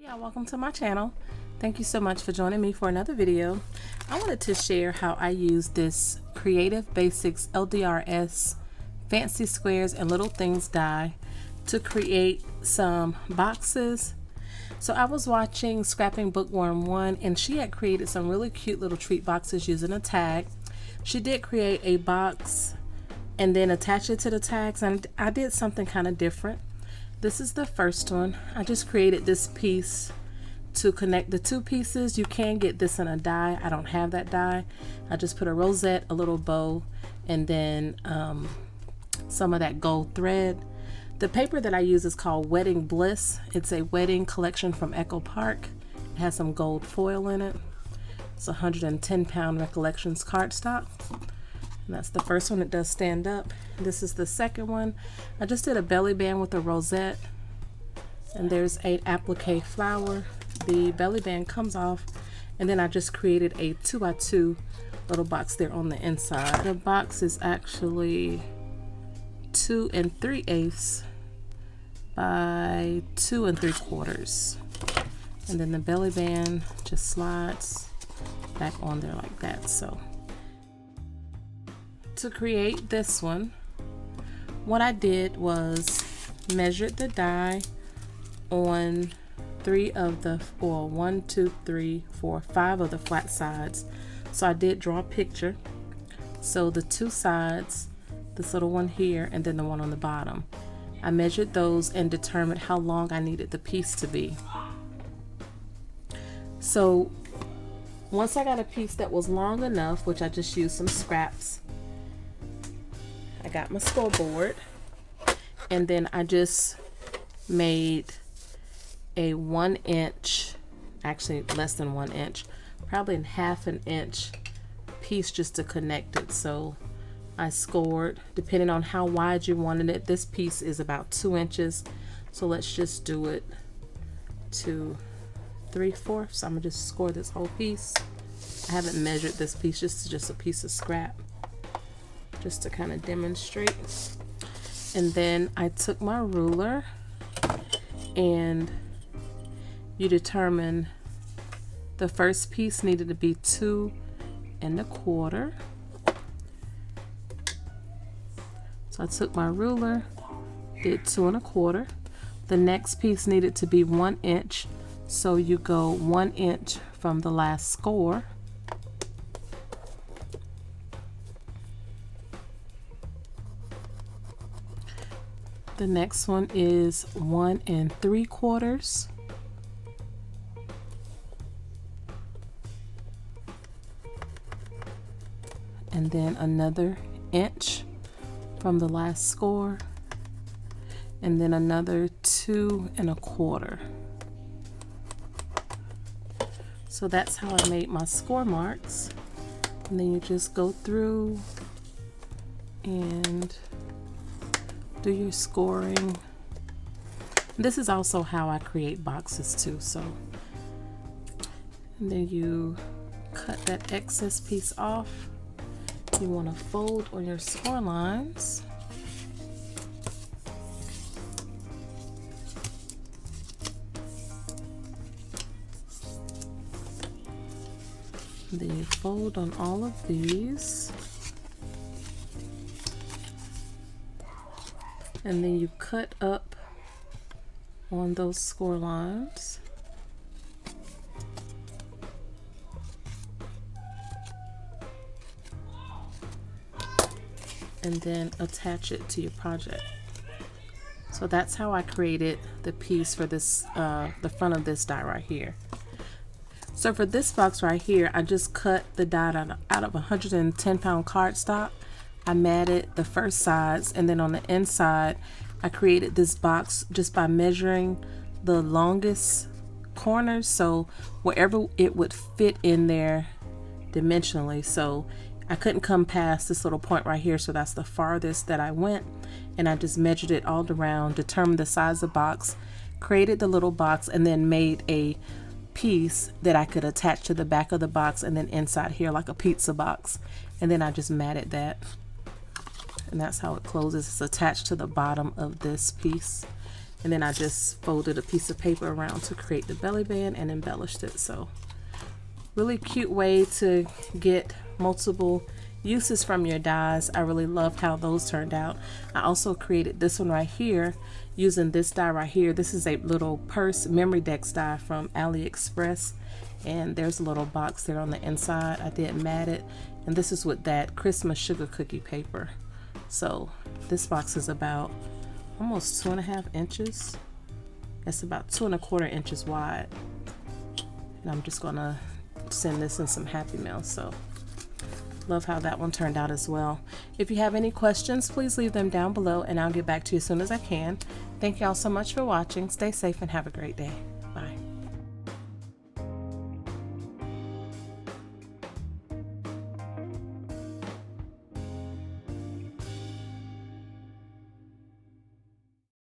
Yeah, welcome to my channel. Thank you so much for joining me for another video. I wanted to share how I use this Creative Basics LDRS Fancy Squares and Little Things die to create some boxes. So I was watching Scrapping Bookworm 1 and she had created some really cute little treat boxes using a tag. She did create a box and then attach it to the tags, and I did something kind of different. This is the first one. I just created this piece to connect the two pieces. You can get this in a die. I don't have that die. I just put a rosette, a little bow, and then some of that gold thread. The paper that I use is called Wedding Bliss. It's a wedding collection from Echo Park. It has some gold foil in it. It's 110-pound Recollections cardstock. And that's the first one. It does stand up. This is the second one. I just did a belly band with a rosette, and there's an applique flower. The belly band comes off, and then I just created a 2x2 little box there on the inside. The box is actually 2 3/8 by 2 3/4, and then the belly band just slides back on there like that. So to create this one, what I did was measured the die on 5 of the flat sides. So I did draw a picture. So the two sides, this little one here and then the one on the bottom, I measured those and determined how long I needed the piece to be. So once I got a piece that was long enough, which I just used some scraps, I got my scoreboard, and then I just made a 1 inch, actually less than 1 inch, probably half an inch piece just to connect it. So I scored depending on how wide you wanted it. This piece is about 2 inches, so let's just do it to 3/4. I'm gonna just score this whole piece. I haven't measured this piece, just a piece of scrap, just to kind of demonstrate. And then I took my ruler, and you determine the first piece needed to be 2 1/4. So I took my ruler, did 2 1/4. The next piece needed to be 1 inch, so you go 1 inch from the last score. The next one is 1 3/4. And then another inch from the last score. And then another 2 1/4. So that's how I made my score marks. And then you just go through and do your scoring. This is also how I create boxes too. So, and then you cut that excess piece off. You want to fold on your score lines. And then you fold on all of these. And then you cut up on those score lines. And then attach it to your project. So that's how I created the piece for this, the front of this die right here. So for this box right here, I just cut the die out of 110-pound cardstock. I matted the first sides, and then on the inside I created this box just by measuring the longest corners, so wherever it would fit in there dimensionally. So I couldn't come past this little point right here, so that's the farthest that I went, and I just measured it all around, determined the size of the box, created the little box, and then made a piece that I could attach to the back of the box and then inside here like a pizza box, and then I just matted that. And that's how it closes. It's attached to the bottom of this piece. and then I just folded a piece of paper around to create the belly band and embellished it. So really cute way to get multiple uses from your dies. I really loved how those turned out. I also created this one right here using this die right here. This is a little purse memory decks die from AliExpress, and there's a little box there on the inside. I did mat it, and this is with that Christmas sugar cookie paper. So this box is about almost 2.5 inches. It's about 2¼ inches wide, and I'm just gonna send this in some Happy Mail. So love how that one turned out as well. If you have any questions, please leave them down below and I'll get back to you as soon as I can. Thank y'all so much for watching. Stay safe and have a great day.